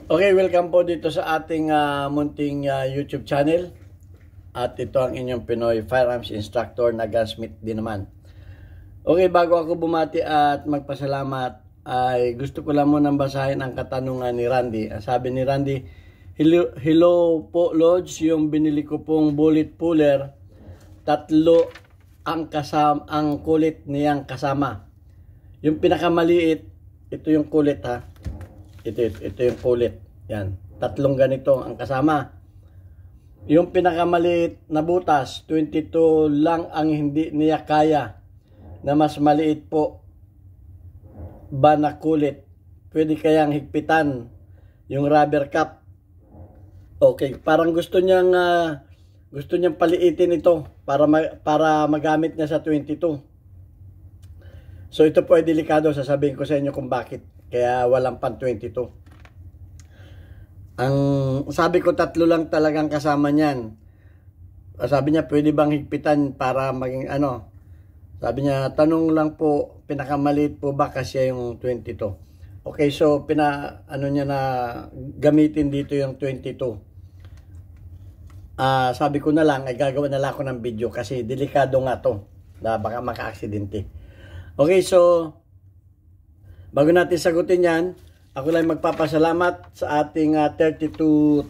Okay, welcome po dito sa ating munting YouTube channel. At ito ang inyong Pinoy Firearms Instructor na gunsmith din naman. Okay, bago ako bumati at magpasalamat, ay gusto ko lang munang basahin ang katanungan ni Randy. Ang sabi ni Randy, hello po Lods, yung binili ko pong bullet puller, tatlo ang kulit niyang kasama. Yung pinakamaliit, ito yung kulit ha. Ito yung kulit. Yan. Tatlong ganito ang kasama. Yung pinakamaliit na butas, 22 lang ang hindi niya kaya. Na mas maliit po ba na kulit. Pwede kayang higpitan yung rubber cap. Okay, parang gusto niyang paliitin ito para magamit niya sa 22. So ito po ay delikado, sasabihin ko sa inyo kung bakit. Kaya walang pan 22. Ang sabi ko tatlo lang talagang kasama niyan. Sabi niya pwede bang higpitan para maging ano? Sabi niya tanong lang po, pinakamaliit po ba kasi yung 22. Okay, so niya na gamitin dito yung 22. Sabi ko na lang ay gagawa na lang ako ng video kasi delikado nga to. Na baka maka-aksidente. Okay, so bago natin sagutin yan, ako lang magpapasalamat sa ating 32,300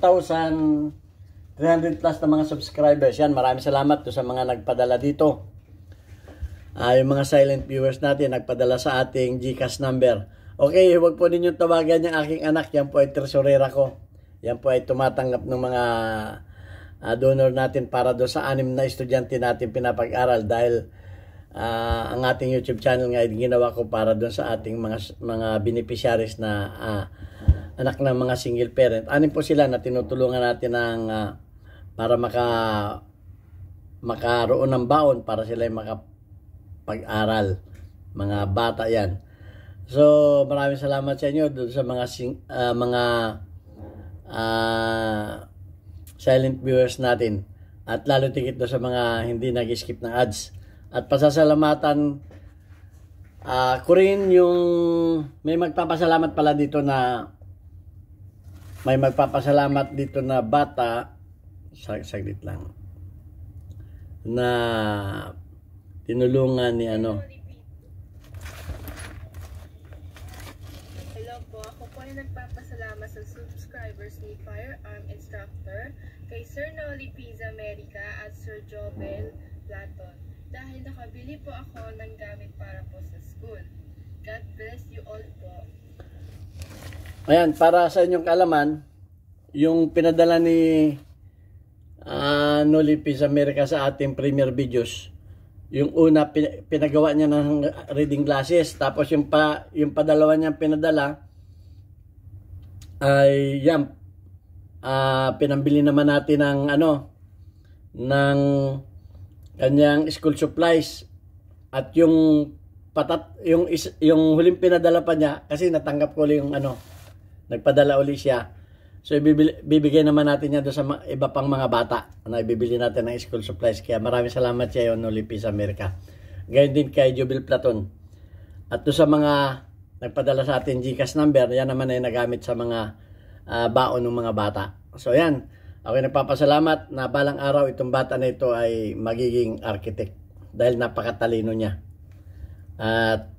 plus na mga subscribers. Yan, maraming salamat sa mga nagpadala dito. Yung mga silent viewers natin, nagpadala sa ating GCash number. Okay, huwag po ninyong tawagan yung aking anak. Yan po ay tresurera ko. Yan po ay tumatanggap ng mga donor natin para do sa 6 na estudyante natin pinapag-aral dahil ang ating YouTube channel nga ginawa ko para doon sa ating mga beneficiaries na anak ng mga single parent. Anim po sila na tinutulungan natin para makaroon ng baon para sila makapag-aral. Mga bata yan. So maraming salamat sa inyo doon sa mga silent viewers natin. At lalo tigit doon sa mga hindi nag-skip ng ads. At pasasalamatan ko rin yung may magpapasalamat pala dito na bata saglit lang na tinulungan ni ano. Hello po, ako po ay nagpapasalamat sa subscribers ni Firearm Instructor kay Sir Noli Pizza America at Sir Jobel Platon. Dahil nakabili po ako ng gamit para po sa school. God bless you all po. Ayan, para sa inyong kaalaman, yung pinadala ni Noli Pizza America sa ating premier videos, yung una pinagawa niya ng reading glasses, tapos yung padalawa niyang pinadala ay yan, pinambili naman natin ng kanyang school supplies at yung huling pinadala pa niya kasi natanggap ko yung nagpadala uli siya. So bibigay naman natin niya doon sa iba pang mga bata na ibibili natin ng school supplies. Kaya maraming salamat sa iyo, Noli Pizza America. Gayon din kay Jobel Platon. At doon sa mga nagpadala sa atin GCash number, yan naman ay nagamit sa mga baon ng mga bata. So yan. Ako nagpapasalamat na balang araw itong bata na ito ay magiging architect dahil napakatalino niya. At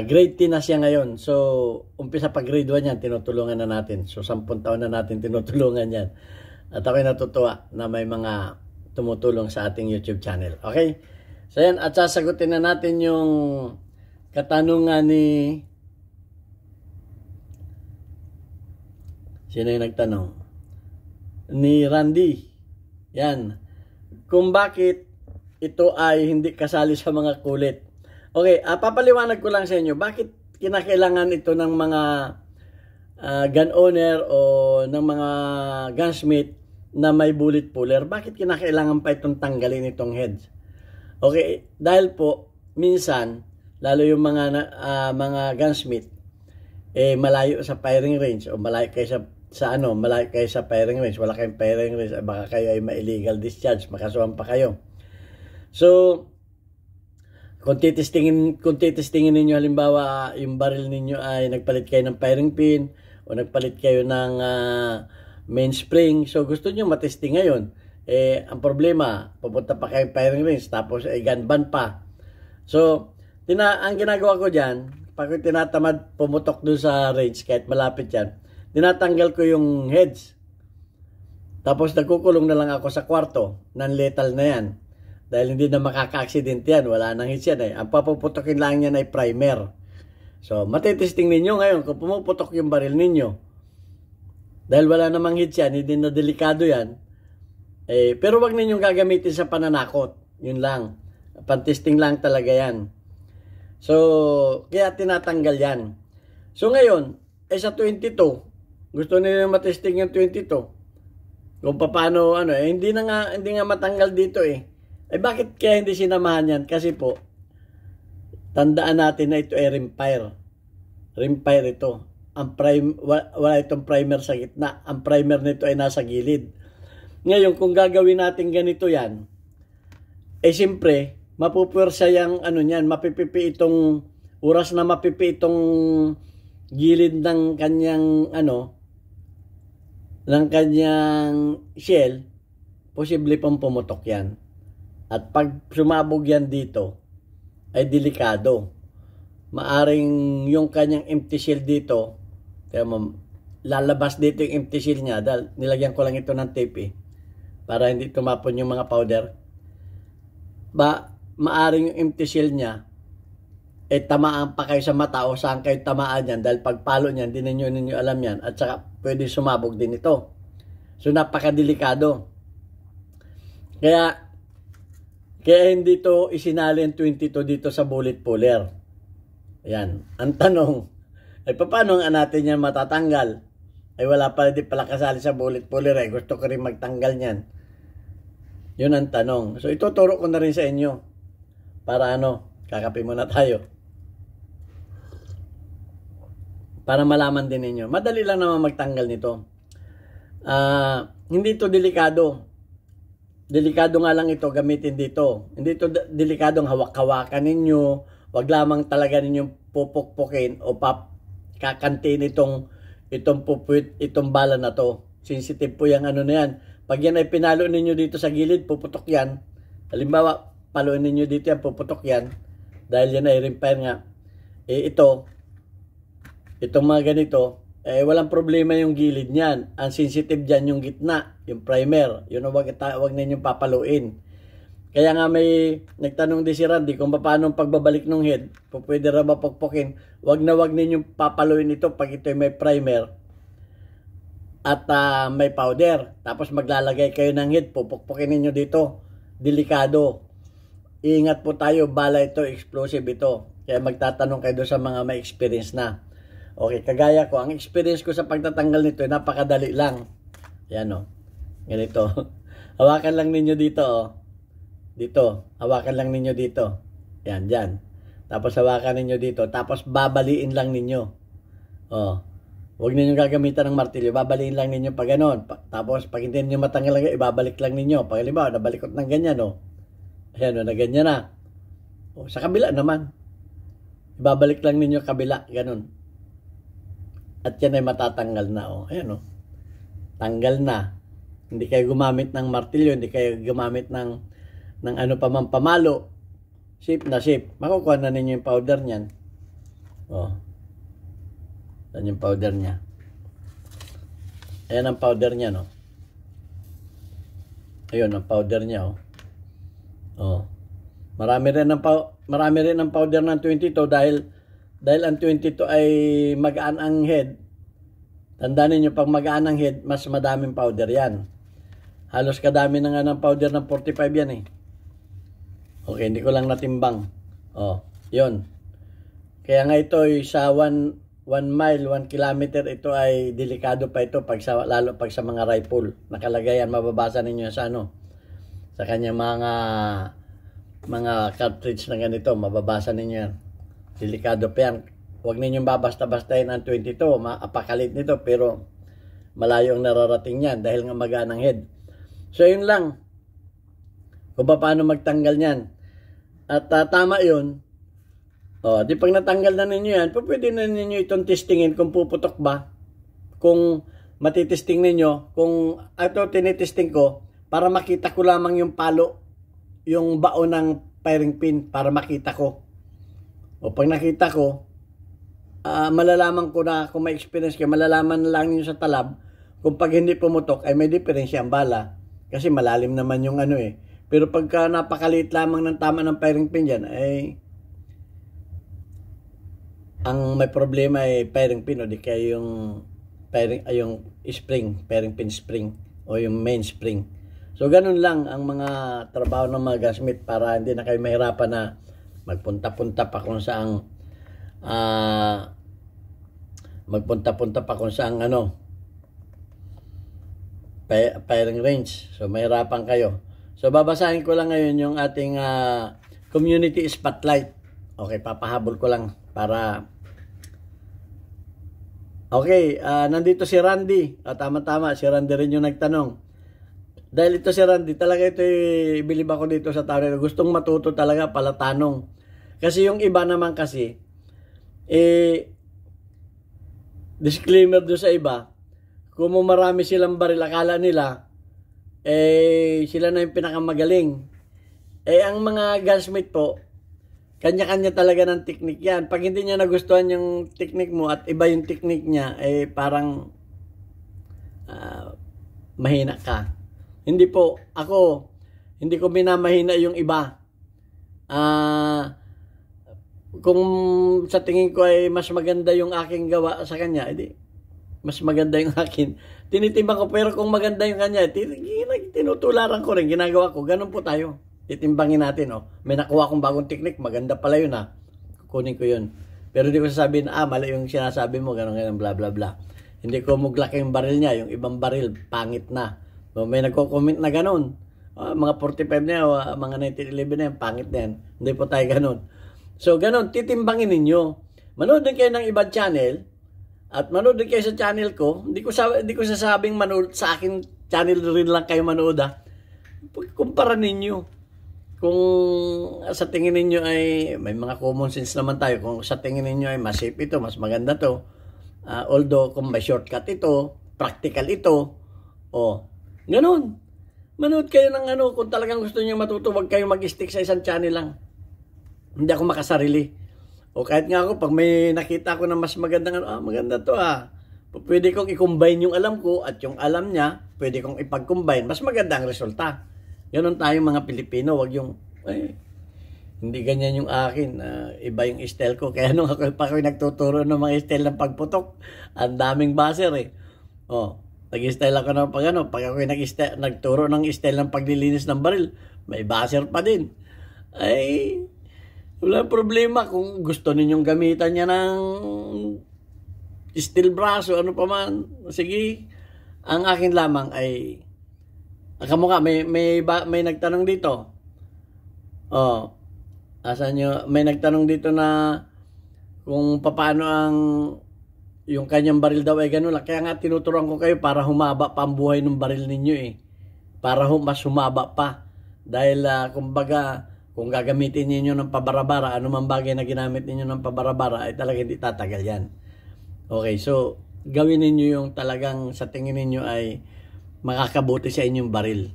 grade 10 na siya ngayon. So, umpisa pa grade 1 yan, tinutulungan na natin. So, 10 taon na natin tinutulungan yan. At ako'y natutuwa na may mga tumutulong sa ating YouTube channel. Okay? So, yan. At sasagutin na natin yung katanungan ni... Sino yung nagtanong? Ni Randy. Yan. Kung bakit ito ay hindi kasali sa mga kulit. Okay, papaliwanag ko lang sa inyo bakit kinakailangan ito ng mga gun owner o ng mga gunsmith na may bullet puller. Bakit kinakailangan pa itong tanggalin itong heads? Okay, dahil po minsan lalo yung mga gunsmith malayo sa firing range o malayo kayo malayo kayo sa firing range, wala kayong firing range, baka kayo ay ma-illegal discharge, makasuhan pa kayo. So, kung titestingin ninyo halimbawa yung barrel ninyo ay nagpalit kayo ng firing pin o nagpalit kayo ng mainspring. So gusto nyo matesting ngayon. Ang problema, pupunta pa kayo firing range, tapos gunban pa. So, ang ginagawa ko dyan, pag tinatamad pumutok dun sa range, kahit malapit yan, tinatanggal ko yung heads. Tapos nagkukulong na lang ako sa kwarto, non-lethal na yan. Dahil hindi na makaka-accident yan, wala nang hits yan. Ang papuputokin lang yan ay primer. So, matitesting ninyo ngayon kung pumuputok yung baril ninyo. Dahil wala namang hits yan, hindi na delikado yan. Pero wag ninyong gagamitin sa pananakot. Yun lang. Pantesting lang talaga yan. So, kaya tinatanggal yan. So, ngayon, sa 22, gusto nila matesting yung 22. Kung paano, hindi nga matanggal dito bakit kaya hindi sinamahan yan? Kasi po, tandaan natin na ito ay rimfire. Rimfire ito. Wala itong primer sa gitna. Ang primer nito ay nasa gilid. Ngayon, kung gagawin natin ganito yan, siyempre, mapupwersa yung mapipipi itong oras na mapipi itong gilid ng kanyang ng kanyang shell, posible pang pumutok yan. At pag sumabog yan dito, ay delikado. Maaring yung kanyang empty shell dito, kaya lalabas dito yung empty shell niya, dahil nilagyan ko lang ito ng tape para hindi tumapon yung mga powder. Maaring yung empty shell niya tamaan pa kayo sa mata o saan kayo tamaan yan, dahil pagpalo niyan, hindi ninyo alam yan, at saka pwede sumabog din ito. So napakadelikado. Kaya hindi to isinalin 22 dito sa bullet puller. Ayan. Ang tanong, paano nga natin yan matatanggal? Wala pa, di pala kasali sa bullet puller. Gusto ko rin magtanggal niyan. Yun ang tanong. So, ituturo ko na rin sa inyo. Para kakape muna tayo. Para malaman din ninyo. Madali lang naman magtanggal nito. Hindi ito delikado. Delikado nga lang ito gamitin dito. Hindi ito delikadong hawak-hawakan ninyo. Wag lamang talaga ninyong pupukpukin o kakantiin itong bala na to. Sensitive po yung na yan. Pag yan ay pinalo ninyo dito sa gilid, puputok yan. Halimbawa, paluin ninyo dito yan, puputok yan. Dahil yan ay rimfire nga. Itong mga ganito, walang problema yung gilid niyan. Ang sensitive dyan yung gitna, yung primer. Yun ang wag ninyong papaluin. Kaya nga may nagtanong din si Randy kung paano pagbabalik ng head, pwede ra ba pukpukin. Wag ninyong papaluin ito pag ito may primer at may powder. Tapos maglalagay kayo ng head, pupukpukin ninyo dito. Delikado. Ingat po tayo, bala ito, explosive ito. Kaya magtatanong kayo doon sa mga may experience na. Okay, kagaya ko, ang experience ko sa pagtatanggal nito ay napakadali lang. Yan ganito. Hawakan lang ninyo dito Dito, hawakan lang ninyo dito. Yan, dyan. Tapos hawakan ninyo dito. Tapos babaliin lang ninyo. Huwag ninyo gagamitan ng martilyo. Babaliin lang ninyo pag ganon. Tapos pag hindi ninyo matanggal lang, ibabalik lang ninyo. Pag halimbawa, nabalikot ng ganyan, Ayan, na ganyan na. Sa kabila naman. Ibabalik lang ninyo kabila. Ganon. At yan ay matatanggal na, Ayan, Tanggal na. Hindi kayo gumamit ng martilyo. Hindi kayo gumamit ng ano pa man pamalo. Shape na shape. Makukuha na ninyo yung powder niyan. Yan yung powder niya. Ayan ang powder niya, Ayun ang powder niya, Marami rin ang powder ng 22 dahil ang 22 ay magaan ang head. Tandaan niyo pag magaan ang head, mas madaming powder yan. Halos kadami na nga ng powder ng 45 yan Okay, hindi ko lang natimbang. Yun. Kaya nga ito sa 1 mile, 1 kilometer, ito ay delikado pa ito lalo pag sa mga rifle. Nakalagay yan, mababasa ninyo sa sa kanyang mga cartridge na ganito, mababasa ninyo yan. Delikado pa yan. Huwag ninyong babasta-bastahin ang 22, apakalit nito, pero malayo ang nararating yan dahil nga magaan ang head. So yun lang. Kung paano magtanggal niyan. At tama yun. Di pag natanggal na ninyo yan, pwede na ninyo itong testingin kung puputok ba. kung matitesting ninyo, kung ito tinitesting ko, para makita ko lamang yung palo, yung baon ng firing pin, para makita ko. O pag nakita ko, malalaman ko na, kung may experience kayo, malalaman lang niyo sa talab, kung pag hindi pumutok, ay may diferensya ang bala. Kasi malalim naman yung ano eh. Pero pagka napakaliit lamang ng tama ng firing pin dyan, ay ang may problema ay firing pin o di kaya yung yung firing pin spring o yung main spring. So ganun lang ang mga trabaho ng mga gunsmith para hindi na kayo mahirapan na magpunta-punta pa kung saang firing range. So mahirapan kayo. So babasahin ko lang ngayon yung ating community spotlight. Okay, papahabol ko lang para okay, nandito si Randy. Tama-tama, si Randy rin yung nagtanong. Dahil ito si Randy, talaga ito bilib ako dito sa tao. Gustong matuto talaga pala tanong. Kasi yung iba naman kasi, disclaimer doon sa iba, kung marami silang baril, akala nila, sila na yung pinakamagaling. Ang mga gunsmith po, kanya-kanya talaga ng teknik yan. Pag hindi niya nagustuhan yung teknik mo at iba yung teknik niya, parang mahina ka. Hindi po, ako, hindi ko minamahina yung iba. Kung sa tingin ko ay mas maganda yung aking gawa sa kanya, edi mas maganda yung akin. Tinitimbang ko, pero kung maganda yung kanya, tinutularan ko rin, ginagawa ko. Ganun po tayo. Titimbangin natin, may nakuha akong bagong teknik, maganda pala yun, kukunin ko yun. Pero hindi ko sasabihin, mali yung sinasabi mo, gano'n, bla bla bla. Hindi ko muglaki yung baril niya, yung ibang baril, pangit na. So, may nagko-comment na gano'n. Mga 45 na yan, mga 1911 na yan, pangit na yan. Hindi po tayo gano'n. So, gano'n, titimbangin ninyo. Manood din kayo ng ibang channel, at manood din kayo sa channel ko. Hindi ko sasabing manood sa akin channel rin lang kayo manood, Kumpara ninyo. Kung sa tingin ninyo ay may mga common sense naman tayo, kung sa tingin ninyo ay mas safe ito, mas maganda to, although kung may shortcut ito, practical ito, ganun. Manood kayo ng kung talagang gusto niyo matuto, wag kayo mag-stick sa isang channel lang. Hindi ako makasarili. O kahit nga ako, pag may nakita ko na mas magandang maganda to pwede kong i-combine yung alam ko at yung alam niya, pwede kong ipag-combine, mas maganda ang resulta. Ganon tayong mga Pilipino, wag yung, hindi ganyan yung akin, iba yung style ko. Kaya nung ako nagtuturo ng mga style ng pagputok, ang daming baser nag-style ako ng pag ako nagturo ng style ng paglilinis ng baril, may baser pa din. Wala problema kung gusto ninyong gamitan niya ng steel braso, ano pa man. Sige, ang akin lamang ay kamukha, may nagtanong dito. Asan nyo? May nagtanong dito na kung paano yung kanyang baril daw ay gano'n lang. Kaya nga tinuturuan ko kayo para humaba pa ang buhay ng baril ninyo Para mas humaba pa. Dahil kumbaga, kung gagamitin niyo ng pabarabara, anumang bagay na ginamit niyo ng pabarabara, ay talaga hindi tatagal yan. Okay, so gawin niyo yung talagang sa tingin niyo ay makakabuti sa inyong baril.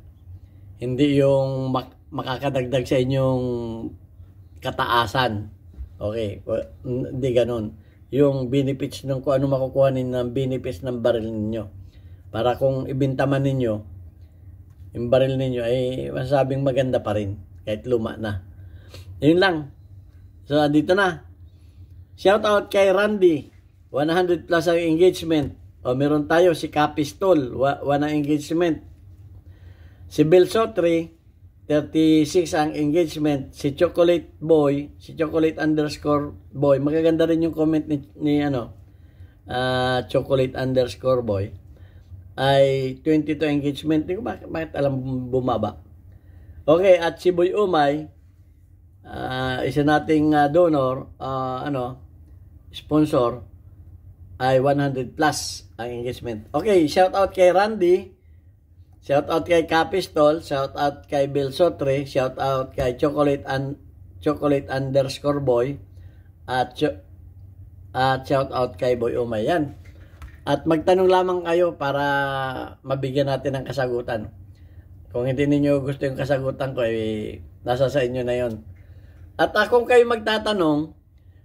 Hindi yung makakadagdag sa inyong kataasan. Okay, hindi ganun. Yung benefits ng kung ano makukuha ninyo ng benefits ng baril ninyo. Para kung ibintaman ninyo, yung baril ninyo ay masasabing maganda pa rin. Kahit luma na. Yun lang. So, dito na. Shout out kay Randy. 100 plus ang engagement. Meron tayo si Capistol, 1 ang engagement. Si Belsotri, 36 ang engagement. Si Chocolate Boy, si Chocolate _boy. Magaganda rin yung comment ni Chocolate _boy. Ay 22 engagement. Hindi ko bakit alam bumaba. Okay, at si Boy Umay, isa nating donor, sponsor, ay 100 plus ang engagement. Okay, shout out kay Randy, shout out kay Capistol, shout out kay Bill Sotre, shout out kay Chocolate _boy, at shout out kay Boy Umay. Yan. At magtanong lamang kayo para mabigyan natin ng kasagutan. Kung hindi ninyo gusto yung kasagutan ko, nasa sa inyo na yon. At kung kayo magtatanong,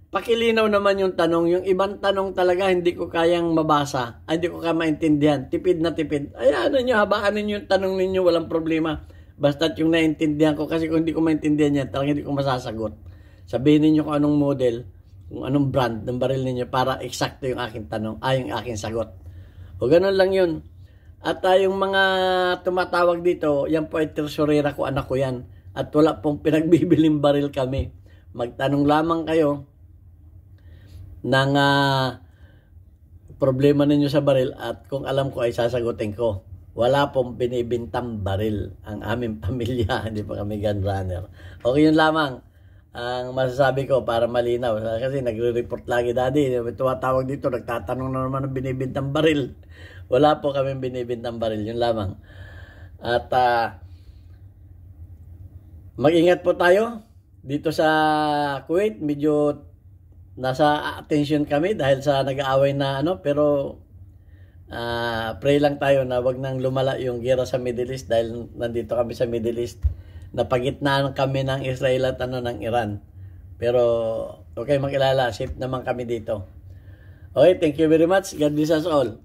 pakilinaw naman yung tanong. Yung ibang tanong talaga hindi ko kayang mabasa. Hindi ko kaya maintindihan. Tipid na tipid. Ayan ninyo, habaan ninyo yung tanong ninyo, walang problema. Basta't yung naintindihan ko. Kasi kung hindi ko maintindihan yan, talagang hindi ko masasagot. Sabihin ninyo kung anong model, kung anong brand ng baril ninyo para eksakto yung aking tanong, yung aking sagot. O ganun lang yun. At yung mga tumatawag dito, yan po ay tresurera ko, anak ko yan. At wala pong pinagbibiling baril kami. Magtanong lamang kayo ng problema ninyo sa baril at kung alam ko ay sasagutin ko. Wala pong binibintang baril ang aming pamilya. Hindi pa kami gun runner. Okay, yun lamang ang masasabi ko para malinaw. Kasi nagre-report lagi, Daddy. Tumatawag dito, nagtatanong na naman ng binibintang baril. Wala po kami binibintang baril. Yun lamang. At mag-ingat po tayo. Dito sa Kuwait, medyo nasa attention kami dahil sa nag-aaway na pero pray lang tayo na wag nang lumala yung gera sa Middle East dahil nandito kami sa Middle East. Napagitnaan kami ng Israel at ng Iran. Pero okay, mag-ilala, safe naman kami dito. Okay, thank you very much. God bless us all.